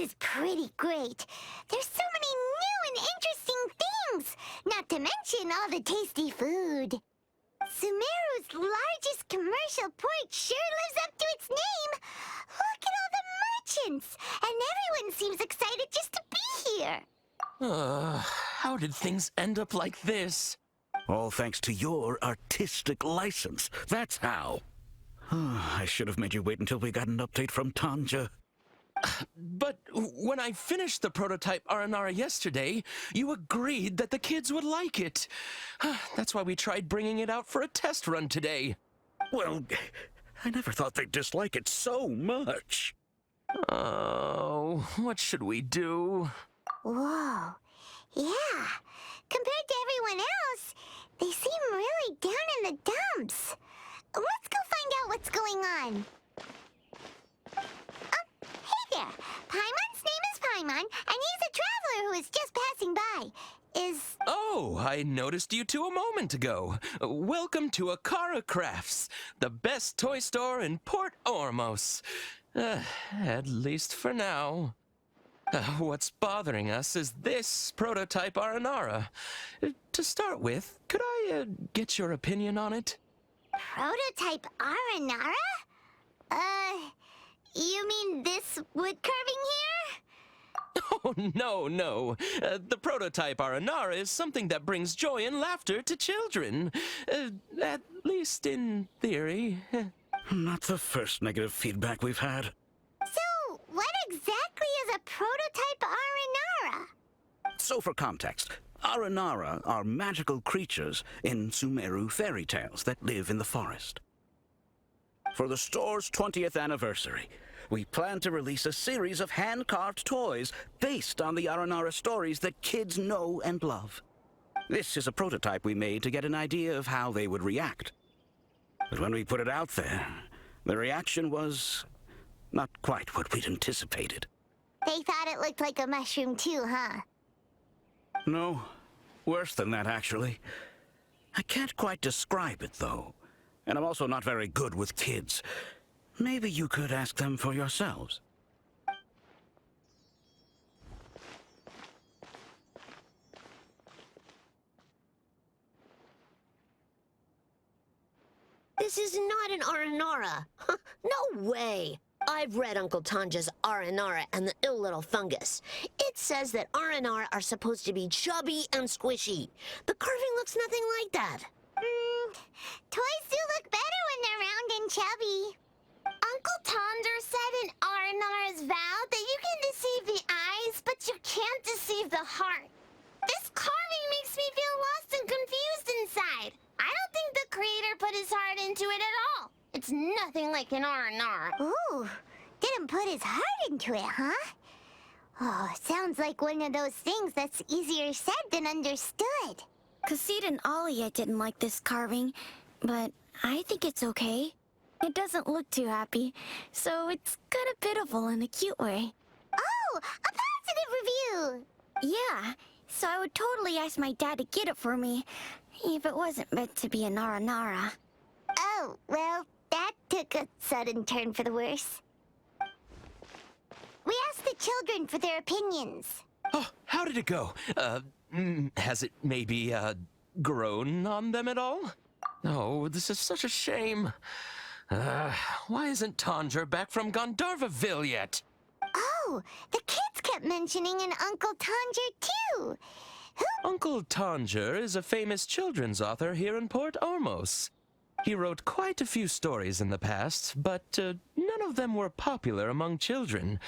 is pretty great. There's so many new and interesting things, not to mention all the tasty food. Sumeru's largest commercial port sure lives up to its name. Look at all the merchants, and everyone seems excited just to be here. How did things end up like this? All thanks to your artistic license. That's how. I should have made you wait until we got an update from Tánger. But when I finished the prototype aranara yesterday, you agreed that the kids would like it. That's why we tried bringing it out for a test run today. Well, I never thought they'd dislike it so much. Oh, what should we do? Whoa. Yeah. Compared to everyone else, they seem really down in the dumps. Let's go find out what's going on. Oh, hey there. Paimon's name is Paimon, and he's a traveler who is just passing by. Oh, I noticed you two a moment ago. Welcome to Akara Crafts, the best toy store in Port Ormos. At least for now. What's bothering us is this prototype aranara. To start with, could I get your opinion on it? Prototype aranara? You mean this wood carving here? Oh, no. The prototype aranara is something that brings joy and laughter to children. At least in theory. Not the first negative feedback we've had. So, what exactly is a prototype aranara? So for context, aranara are magical creatures in Sumeru fairy tales that live in the forest. For the store's 20th anniversary, we plan to release a series of hand-carved toys based on the aranara stories that kids know and love. This is a prototype we made to get an idea of how they would react. But when we put it out there, the reaction was not quite what we'd anticipated. They thought it looked like a mushroom too, huh? No, worse than that, actually. I can't quite describe it, though. And I'm also not very good with kids. Maybe you could ask them for yourselves. This is not an aranara. No way. I've read Uncle Tanja's Aranara and the Ill Little Fungus. It says that aranara are supposed to be chubby and squishy. The carving looks nothing like that. Toys do look better when they're round and chubby. Uncle Tonder said in Aranara's vow that you can deceive the eyes, but you can't deceive the heart. This carving makes me feel lost and confused inside. I don't think the creator put his heart into it at all. It's nothing like an aranara. Ooh, didn't put his heart into it, huh? Oh, sounds like one of those things that's easier said than understood. Kassid and Alia didn't like this carving, but I think it's okay. It doesn't look too happy, so it's kind of pitiful in a cute way. Oh, a positive review! Yeah, so I would totally ask my dad to get it for me, if it wasn't meant to be an aranara. Oh, well, that took a sudden turn for the worse. We asked the children for their opinions. Oh, how did it go? Has it maybe, grown on them at all? Oh, this is such a shame. Why isn't Tánger back from Gandharvaville yet? Oh, the kids kept mentioning an Uncle Tánger, too. Uncle Tánger is a famous children's author here in Port Ormos. He wrote quite a few stories in the past, but none of them were popular among children.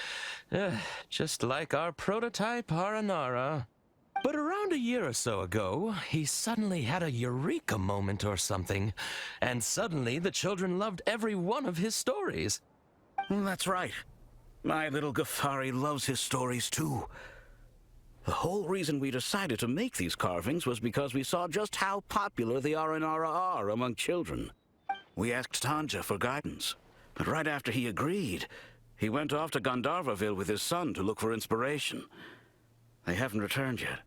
Just like our prototype aranara. But around a year or so ago, he suddenly had a eureka moment or something, and suddenly the children loved every one of his stories. That's right. My little Ghaffari loves his stories too. The whole reason we decided to make these carvings was because we saw just how popular the aranara are among children. We asked Tánger for guidance, but right after he agreed, he went off to Gandharvaville with his son to look for inspiration. They haven't returned yet.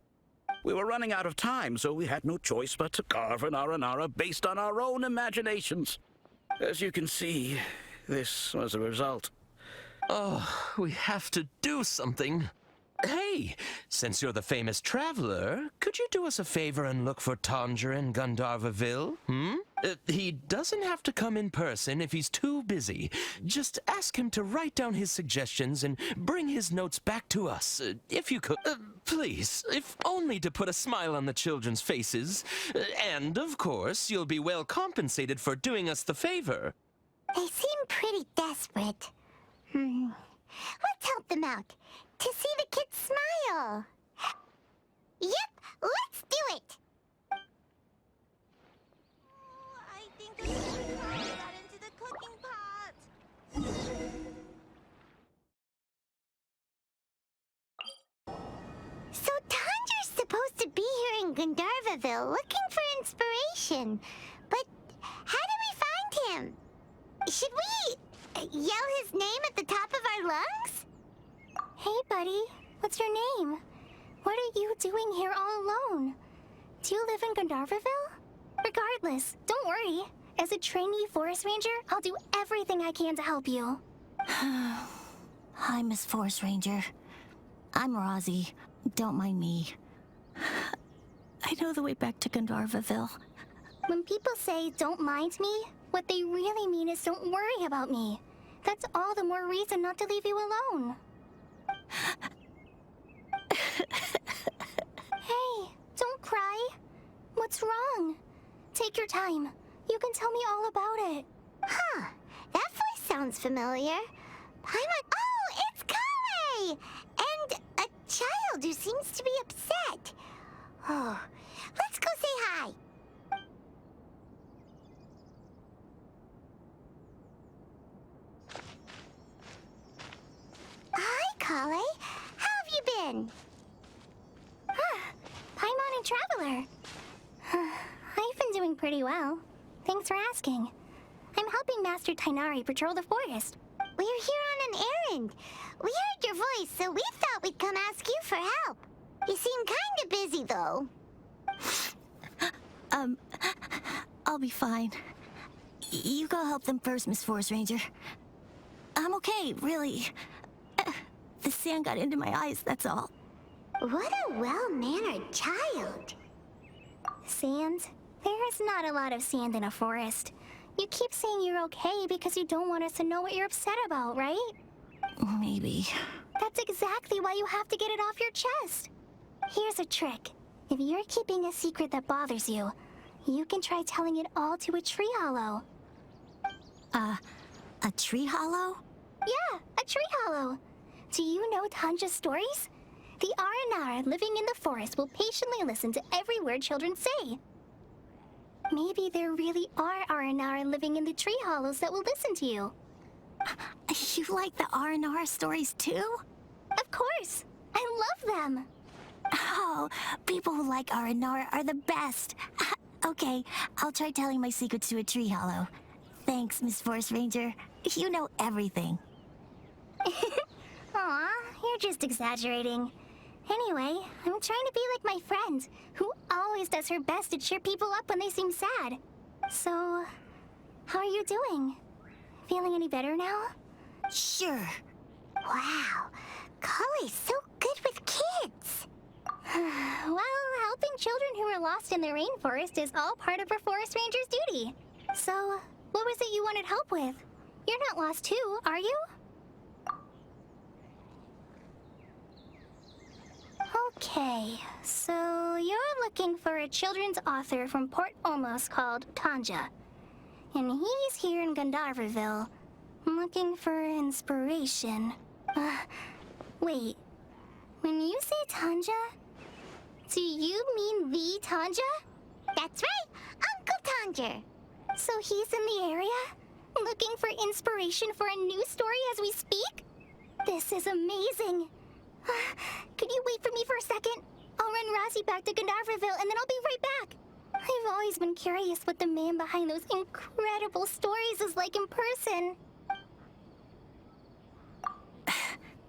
We were running out of time, so we had no choice but to carve an aranara based on our own imaginations. As you can see, this was the result. Oh, we have to do something. Hey, since you're the famous traveler, could you do us a favor and look for Tánger in Gandharvaville? He doesn't have to come in person if he's too busy. Just ask him to write down his suggestions and bring his notes back to us, if you could. Please, if only to put a smile on the children's faces. And, of course, you'll be well compensated for doing us the favor. They seem pretty desperate. Let's help them out. To see the kids smile. Yep, let's do it. I think the fly got into the cooking pot. So Tanger's supposed to be here in Gandharvaville looking for inspiration. But how do we find him? Should we yell his name at the top of our lungs? Hey, buddy. What's your name? What are you doing here all alone? Do you live in Gandharvaville? Regardless, don't worry. As a trainee forest ranger, I'll do everything I can to help you. Hi, Miss Forest Ranger. I'm Razi. Don't mind me. I know the way back to Gandharvaville. When people say, don't mind me, what they really mean is don't worry about me. That's all the more reason not to leave you alone. Hey, don't cry. What's wrong? Take your time. You can tell me all about it. Huh, that voice sounds familiar. Oh, it's Collei! And a child who seems to be upset. Oh, let's go say hi. Hi, Collei. How have you been? Paimon and Traveler. I've been doing pretty well. Thanks for asking. I'm helping Master Tighnari patrol the forest. We're here on an errand. We heard your voice, so we thought we'd come ask you for help. You seem kinda busy, though. I'll be fine. You go help them first, Miss Forest Ranger. I'm okay, really. The sand got into my eyes, that's all. What a well-mannered child. Sand? There is not a lot of sand in a forest. You keep saying you're okay because you don't want us to know what you're upset about, right? Maybe. That's exactly why you have to get it off your chest. Here's a trick. If you're keeping a secret that bothers you, you can try telling it all to a tree hollow. A tree hollow? Yeah, a tree hollow. Do you know Tanja's stories? The aranara living in the forest will patiently listen to every word children say. Maybe there really are aranara living in the tree hollows that will listen to you. You like the aranara stories too? Of course! I love them! Oh, people who like aranara are the best. Okay, I'll try telling my secrets to a tree hollow. Thanks, Miss Forest Ranger. You know everything. Aw, you're just exaggerating. Anyway, I'm trying to be like my friend, who always does her best to cheer people up when they seem sad. So, how are you doing? Feeling any better now? Sure. Wow, Collei's so good with kids. Well, helping children who are lost in the rainforest is all part of a forest ranger's duty. So, what was it you wanted help with? You're not lost too, are you? Okay, so you're looking for a children's author from Puerto Ormos called Tánger. And he's here in Gandharvaville, looking for inspiration. Wait, when you say Tánger, do you mean the Tánger? That's right, Uncle Tánger. So he's in the area, looking for inspiration for a new story as we speak? This is amazing. Could you wait for me for a second? I'll run Razi back to Gandharvaville and then I'll be right back. I've always been curious what the man behind those incredible stories is like in person.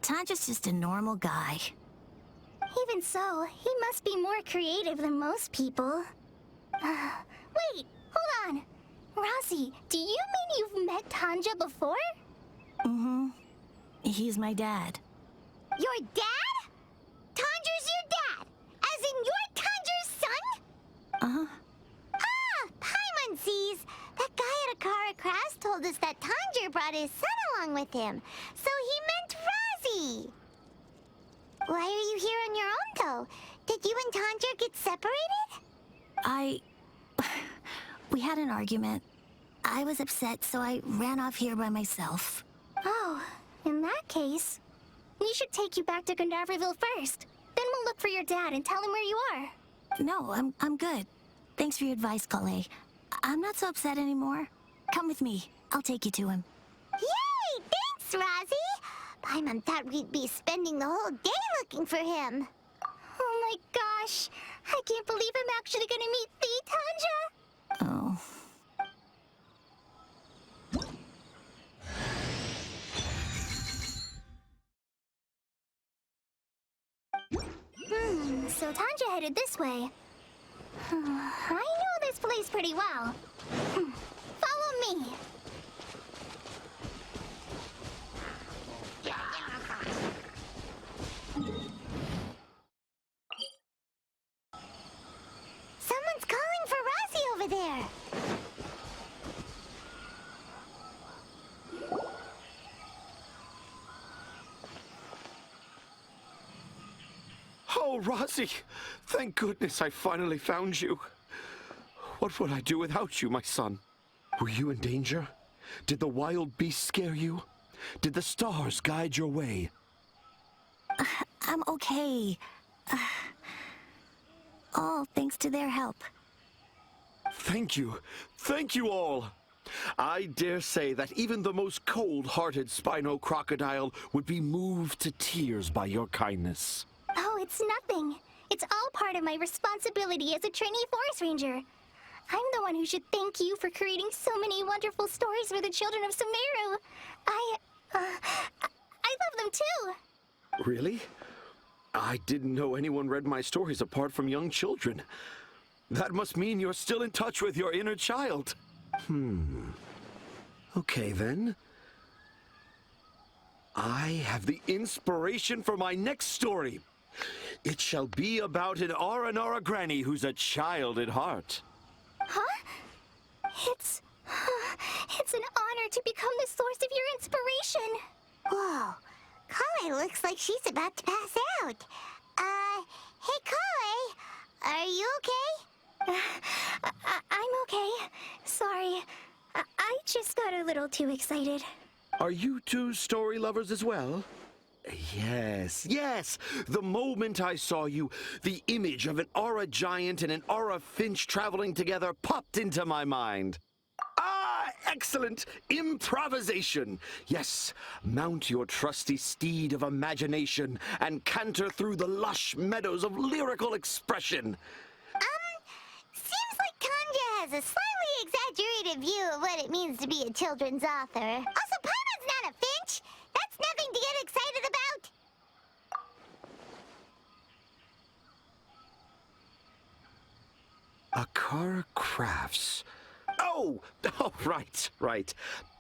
Tanja's just a normal guy. Even so, he must be more creative than most people. Wait, hold on. Razi, do you mean you've met Tánger before? Mm-hmm. He's my dad. Your dad? Tanger's your dad? As in you're Tanger's son? Uh-huh. Ah, Paimon sees. That guy at Akara Crafts told us that Tanger brought his son along with him. So he meant Razi. Why are you here on your own, though? Did you and Tanger get separated? We had an argument. I was upset, so I ran off here by myself. Oh, in that case, we should take you back to Gandharva first. Then we'll look for your dad and tell him where you are. No, I'm good. Thanks for your advice, Collei. I'm not so upset anymore. Come with me. I'll take you to him. Yay! Thanks, Razi! Paimon thought we'd be spending the whole day looking for him. Oh my gosh! I can't believe I'm actually gonna meet the Tanja! Oh. So Tanja headed this way. I know this place pretty well. Follow me. Someone's calling for Razi over there. Oh, Razi! Thank goodness I finally found you. What would I do without you, my son? Were you in danger? Did the wild beasts scare you? Did the stars guide your way? I'm okay. All thanks to their help. Thank you. Thank you all. I dare say that even the most cold-hearted Spino crocodile would be moved to tears by your kindness. Oh, it's nothing. It's all part of my responsibility as a trainee forest ranger. I'm the one who should thank you for creating so many wonderful stories for the children of Sumeru. I love them too. Really? I didn't know anyone read my stories apart from young children. That must mean you're still in touch with your inner child. Okay, then. I have the inspiration for my next story. It shall be about an aranara granny who's a child at heart. Huh? It's an honor to become the source of your inspiration. Whoa. Collei looks like she's about to pass out. Hey, Collei. Are you okay? I'm okay. Sorry. I just got a little too excited. Are you two story lovers as well? Yes, yes! The moment I saw you, the image of an aura giant and an aura finch traveling together popped into my mind. Ah, excellent! Improvisation! Yes, mount your trusty steed of imagination and canter through the lush meadows of lyrical expression. Seems like Tanja has a slightly exaggerated view of what it means to be a children's author. Also, Paimon's not a finch. That's nothing to get excited about. Akara Crafts. Oh, right.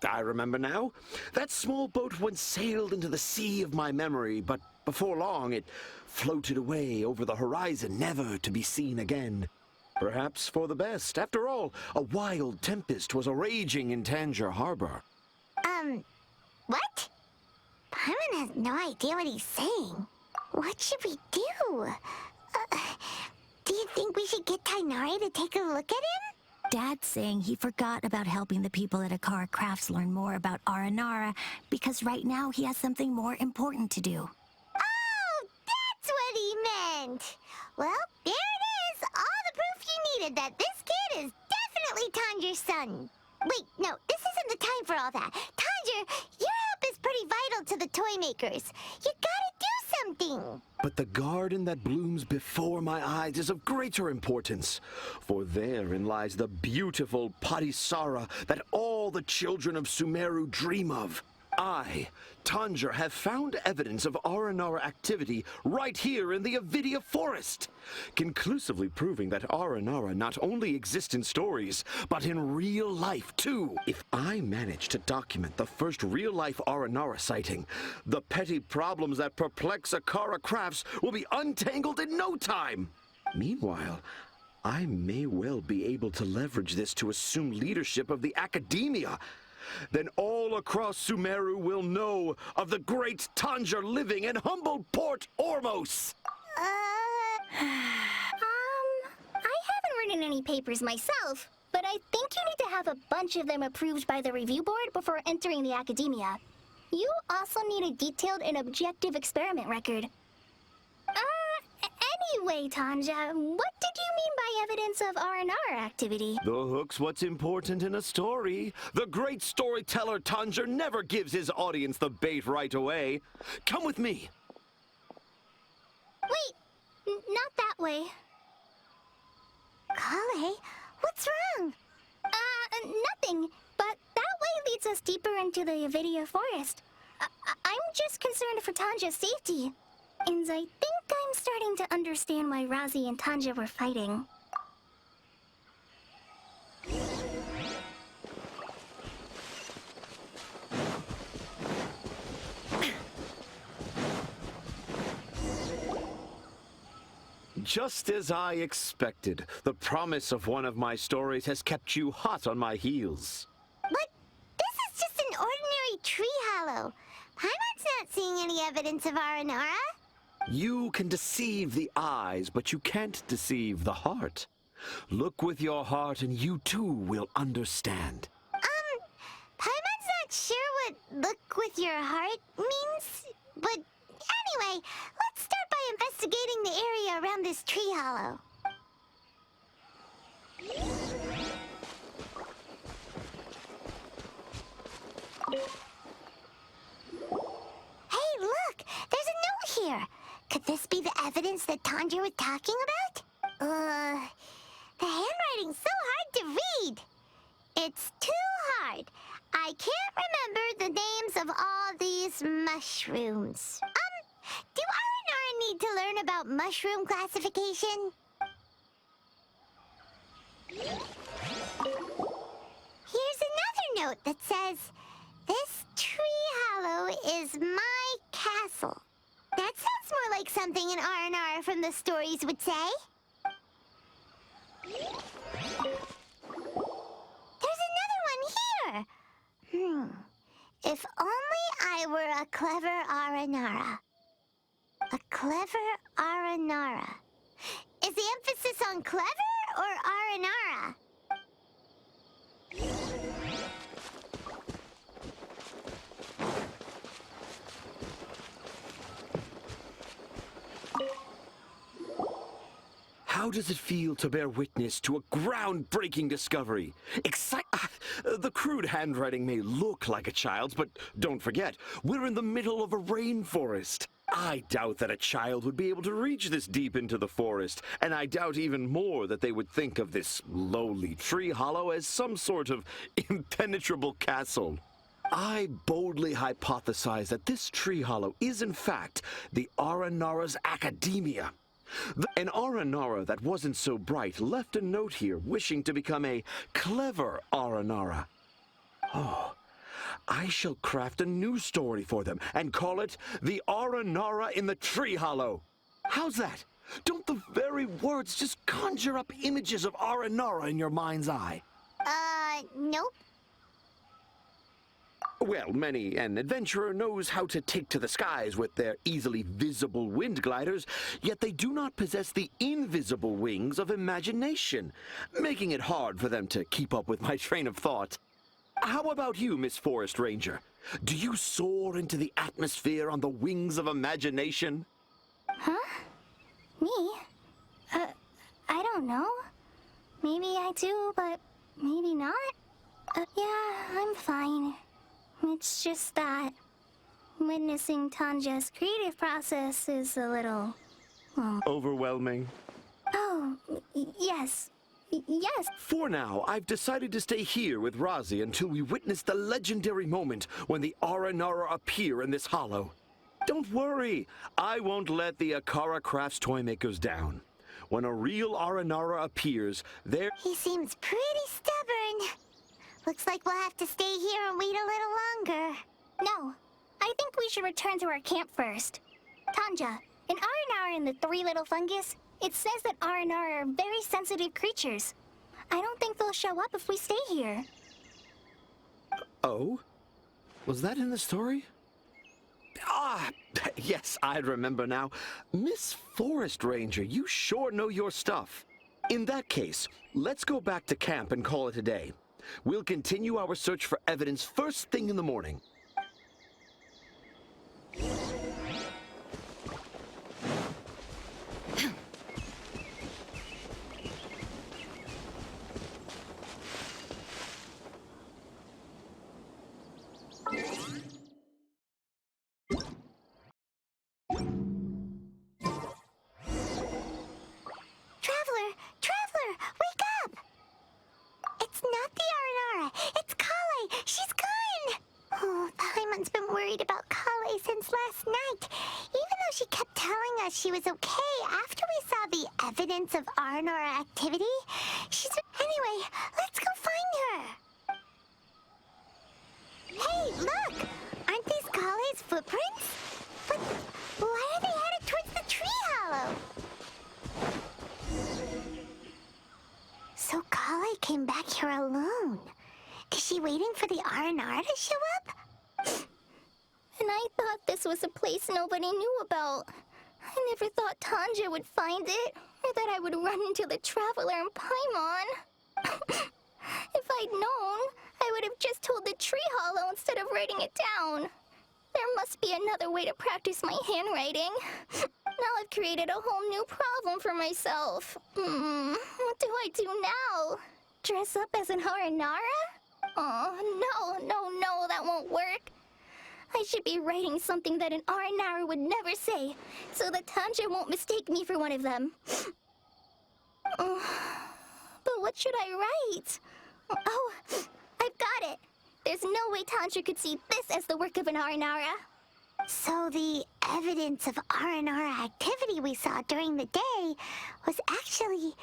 I remember now. That small boat once sailed into the sea of my memory, but before long it floated away over the horizon, never to be seen again. Perhaps for the best. After all, a wild tempest was a-raging in Tánger harbor. What? Paimon has no idea what he's saying. What should we do? Do you think we should get Tighnari to take a look at him? Dad's saying he forgot about helping the people at Akara Crafts learn more about Aranara because right now he has something more important to do. Oh, that's what he meant! Well, there it is! All the proof you needed that this kid is definitely Tanger's son. Wait, no, this isn't the time for all that. Tanger, your help is pretty vital to the toy makers. You gotta do something! But the garden that blooms before my eyes is of greater importance, for therein lies the beautiful Parisara that all the children of Sumeru dream of. I, Tánger, have found evidence of aranara activity right here in the Avidia forest, conclusively proving that aranara not only exist in stories, but in real life too. If I manage to document the first real-life aranara sighting, the petty problems that perplex Akara crafts will be untangled in no time. Meanwhile, I may well be able to leverage this to assume leadership of the academia. Then all across Sumeru will know of the great Tánger living in humble Port Ormos. I haven't written any papers myself, but I think you need to have a bunch of them approved by the review board before entering the academia. You also need a detailed and objective experiment record. Anyway, Tánger, what did you mean by evidence of aranara activity? The hook's what's important in a story. The great storyteller Tánger never gives his audience the bait right away. Come with me. Wait, not that way. Collei, what's wrong? Nothing, but that way leads us deeper into the Avidia forest. I'm just concerned for Tánger's safety. And I think I'm starting to understand why Razi and Tánger were fighting. Just as I expected, the promise of one of my stories has kept you hot on my heels. But this is just an ordinary tree hollow. Paimon's not seeing any evidence of aranara. You can deceive the eyes, but you can't deceive the heart. Look with your heart and you too will understand. Paimon's not sure what look with your heart means, but anyway, let's start by investigating the area around this tree hollow. Hey, look! There's a note here! Could this be the evidence that Tánger was talking about? The handwriting's so hard to read. It's too hard. I can't remember the names of all these mushrooms. Do aranara need to learn about mushroom classification? Here's another note that says, "This tree hollow is my castle." That sounds more like something an aranara from the stories would say. There's another one here. If only I were a clever aranara. A clever aranara. Is the emphasis on clever or aranara? How does it feel to bear witness to a groundbreaking discovery? The crude handwriting may look like a child's, but don't forget, we're in the middle of a rainforest. I doubt that a child would be able to reach this deep into the forest, and I doubt even more that they would think of this lowly tree hollow as some sort of impenetrable castle. I boldly hypothesize that this tree hollow is in fact the aranara's academia. An aranara that wasn't so bright left a note here wishing to become a clever aranara. Oh, I shall craft a new story for them and call it The Aranara in the Tree Hollow. How's that? Don't the very words just conjure up images of aranara in your mind's eye? Nope. Well, many an adventurer knows how to take to the skies with their easily visible wind gliders, yet they do not possess the invisible wings of imagination, making it hard for them to keep up with my train of thought. How about you, Miss Forest Ranger? Do you soar into the atmosphere on the wings of imagination? Huh? Me? I don't know. Maybe I do, but maybe not. Yeah, I'm fine. It's just that witnessing Tánger's creative process is a little... Overwhelming. Oh, yes. Yes. For now, I've decided to stay here with Razi until we witness the legendary moment when the aranara appear in this hollow. Don't worry, I won't let the Akara Crafts toymakers down. When a real aranara appears, there... He seems pretty stubborn. Looks like we'll have to stay here and wait a little longer. No. I think we should return to our camp first. Tanja, an aranara and the three little fungus, it says that aranara are very sensitive creatures. I don't think they'll show up if we stay here. Oh? Was that in the story? Ah, yes, I remember now. Miss Forest Ranger, you sure know your stuff. In that case, let's go back to camp and call it a day. We'll continue our search for evidence first thing in the morning. Traveler, wake up! It's not the aranara, it's Collei. She's gone! Oh, Paimon's been worried about Collei since last night. Even though she kept telling us she was okay after we saw the evidence of aranara activity, Anyway, let's go find her! Hey, look! Aren't these Collei's footprints? But why are they headed towards the tree hollow? So Collei came back here alone. Is she waiting for the aranara to show up? And I thought this was a place nobody knew about. I never thought Tanja would find it, or that I would run into the Traveler and Paimon. If I'd known, I would have just told the tree hollow instead of writing it down. There must be another way to practice my handwriting. Now I've created a whole new problem for myself. What do I do now? Dress up as an aranara? Oh, no, that won't work. I should be writing something that an aranara would never say, so that Tanja won't mistake me for one of them. But what should I write? Oh, I've got it. There's no way Tanja could see this as the work of an aranara. So the evidence of aranara activity we saw during the day was actually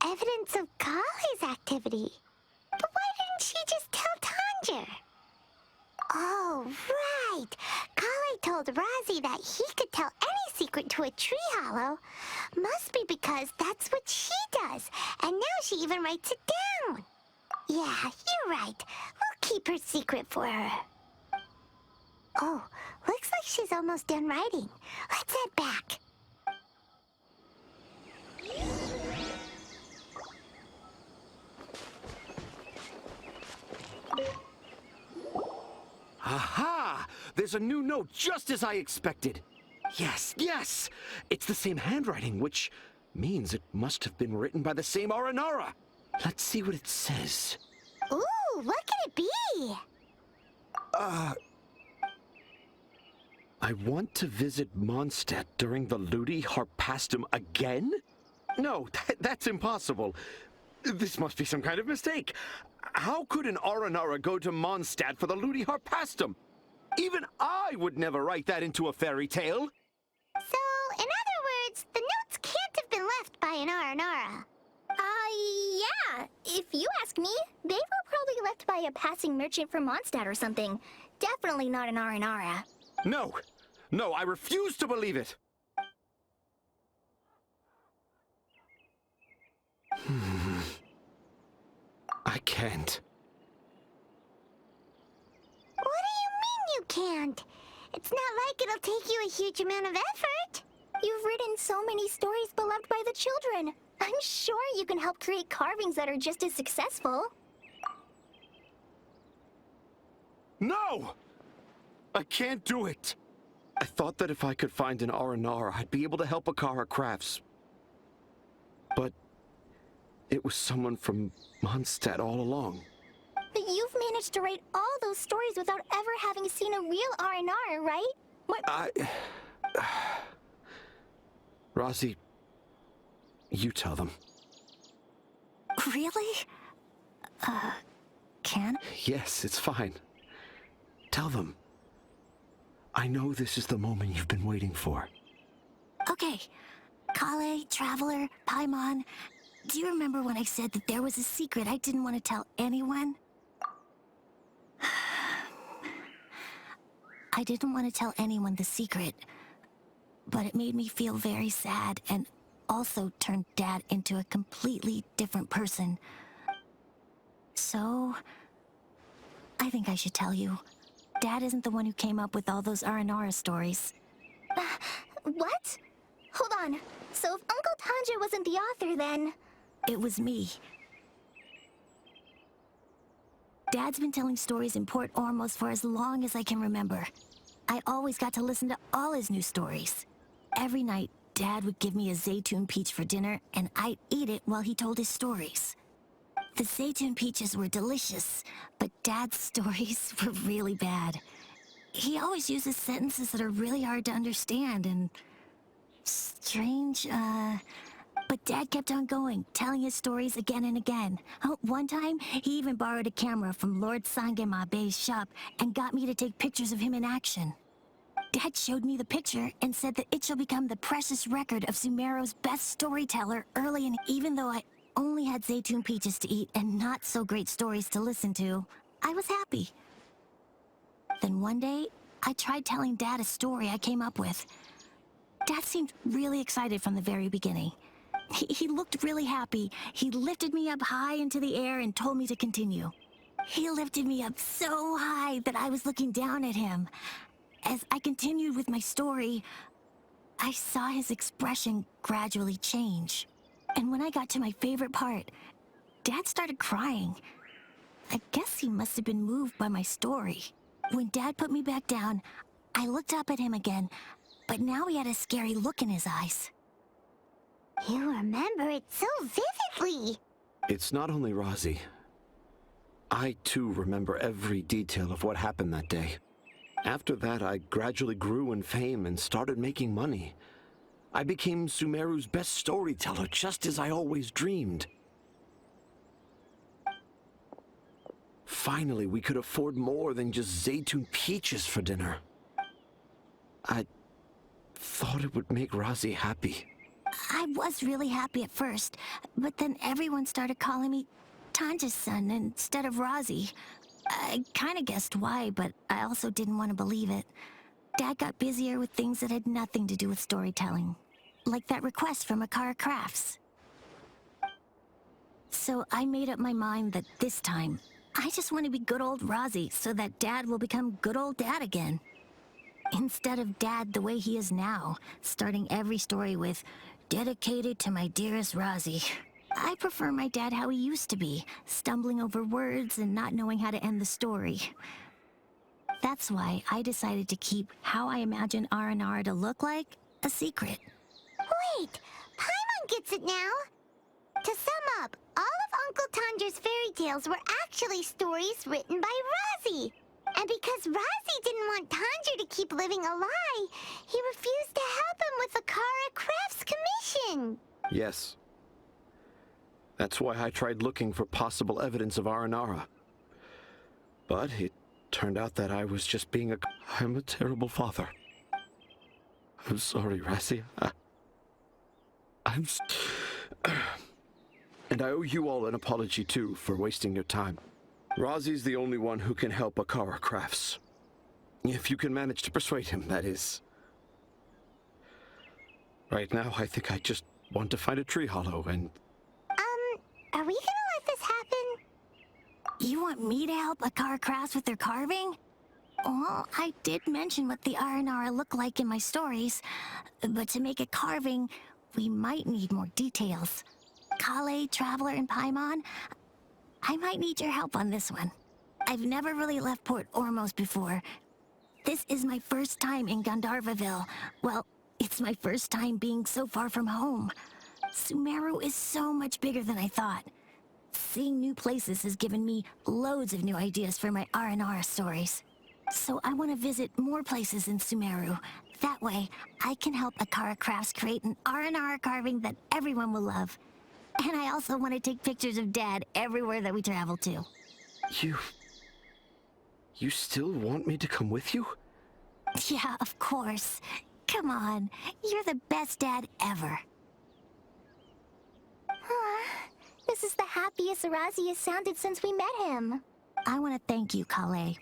evidence of Collei's activity. But why didn't she just tell Tánger? Oh, right. Collei told Razi that he could tell any secret to a tree hollow. Must be because that's what she does. And now she even writes it down. Yeah, you're right. We'll keep her secret for her. Oh, looks like she's almost done writing. Let's head back. Aha! There's a new note just as I expected. Yes! It's the same handwriting, which means it must have been written by the same aranara. Let's see what it says. Ooh, what could it be? I want to visit Mondstadt during the Ludi Harpastum again? No, that's impossible. This must be some kind of mistake. How could an aranara go to Mondstadt for the Ludi Harpastum? Even I would never write that into a fairy tale. So, in other words, the notes can't have been left by an aranara. Yeah. If you ask me, they were probably left by a passing merchant from Mondstadt or something. Definitely not an aranara. No, I refuse to believe it. I can't. What do you mean you can't? It's not like it'll take you a huge amount of effort. You've written so many stories beloved by the children. I'm sure you can help create carvings that are just as successful. No! I can't do it. I thought that if I could find an aranara, I'd be able to help Akara Crafts. But it was someone from Mondstadt all along. But you've managed to write all those stories without ever having seen a real aranara, right? What? Razi, you tell them. Really? Can? Yes, it's fine. Tell them. I know this is the moment you've been waiting for. Okay. Collei, Traveler, Paimon, do you remember when I said that there was a secret I didn't want to tell anyone? I didn't want to tell anyone the secret, but it made me feel very sad and also turned Dad into a completely different person. So, I think I should tell you. Dad isn't the one who came up with all those aranara stories. What? Hold on. So if Uncle Tánger wasn't the author, then... It was me. Dad's been telling stories in Puerto Ormos for as long as I can remember. I always got to listen to all his new stories. Every night, Dad would give me a zaytun peach for dinner, and I'd eat it while he told his stories. The zaytun peaches were delicious, but Dad's stories were really bad. He always uses sentences that are really hard to understand and... strange, But Dad kept on going, telling his stories again and again. Oh, one time, he even borrowed a camera from Lord Sangemabe's shop and got me to take pictures of him in action. Dad showed me the picture and said that it shall become the precious record of Sumeru's best storyteller early in... Even though I only had zaytun peaches to eat and not so great stories to listen to, I was happy. Then one day, I tried telling Dad a story I came up with. Dad seemed really excited from the very beginning. He looked really happy. He lifted me up high into the air and told me to continue. He lifted me up so high that I was looking down at him. As I continued with my story, I saw his expression gradually change. And when I got to my favorite part, Dad started crying. I guess he must have been moved by my story. When Dad put me back down, I looked up at him again, but now he had a scary look in his eyes. You remember it so vividly. It's not only Razi. I, too, remember every detail of what happened that day. After that, I gradually grew in fame and started making money. I became Sumeru's best storyteller, just as I always dreamed. Finally, we could afford more than just zaytun peaches for dinner. I thought it would make Razi happy. I was really happy at first, but then everyone started calling me Tanja's son instead of Razi. I kind of guessed why, but I also didn't want to believe it. Dad got busier with things that had nothing to do with storytelling, like that request from Akara Crafts. So I made up my mind that this time, I just want to be good old Razi so that Dad will become good old Dad again. Instead of Dad the way he is now, starting every story with, "Dedicated to my dearest Razi." I prefer my dad how he used to be, stumbling over words and not knowing how to end the story. That's why I decided to keep how I imagine aranara to look like a secret. Wait, Paimon gets it now. To sum up, all of Uncle Tanger's fairy tales were actually stories written by Razi. And because Razi didn't want Tanger to keep living a lie, he refused to help him with the Akara Crafts commission. Yes. That's why I tried looking for possible evidence of aranara. But it turned out that I was just being I'm a terrible father. I'm sorry, Razi. And I owe you all an apology, too, for wasting your time. Razi's the only one who can help Akara Crafts. If you can manage to persuade him, that is. Right now, I think I just want to find a tree hollow and... Are we gonna let this happen? You want me to help Akara Crafts with their carving? Well, I did mention what the aranara look like in my stories, but to make a carving, we might need more details. Collei, Traveler, and Paimon, I might need your help on this one. I've never really left Puerto Ormos before. This is my first time in Gandharvaville. Well, it's my first time being so far from home. Sumeru is so much bigger than I thought. Seeing new places has given me loads of new ideas for my aranara stories. So I want to visit more places in Sumeru. That way, I can help Akara Crafts create an aranara carving that everyone will love. And I also want to take pictures of Dad everywhere that we travel to. You still want me to come with you? Yeah, of course. Come on, you're the best dad ever. This is the happiest Razi has sounded since we met him. I want to thank you, Collei.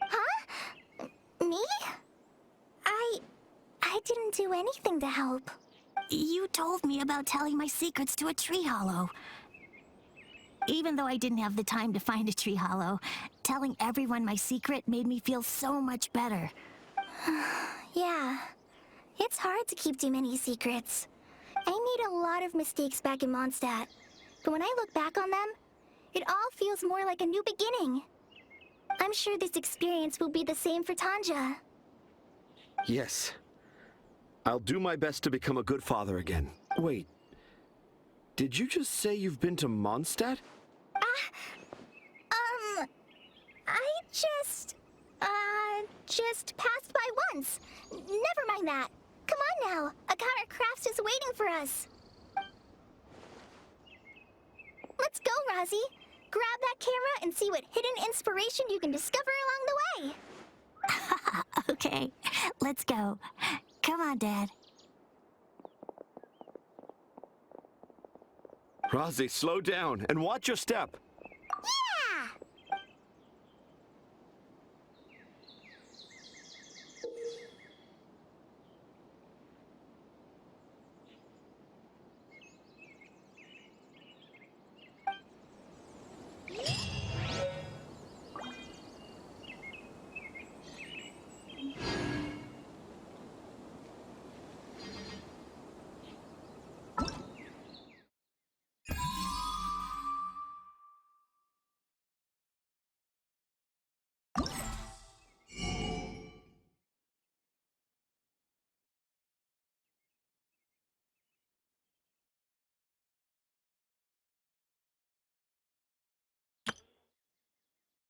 Huh? Me? I didn't do anything to help. You told me about telling my secrets to a tree hollow. Even though I didn't have the time to find a tree hollow, telling everyone my secret made me feel so much better. Yeah. It's hard to keep too many secrets. I made a lot of mistakes back in Mondstadt, but when I look back on them, it all feels more like a new beginning. I'm sure this experience will be the same for Tanja. Yes. I'll do my best to become a good father again. Wait. Did you just say you've been to Mondstadt? I just passed by once. Never mind that. Come on now. Akara Crafts is waiting for us. Let's go, Razi. Grab that camera and see what hidden inspiration you can discover along the way. Okay, let's go. Come on, Dad. Razi, slow down and watch your step.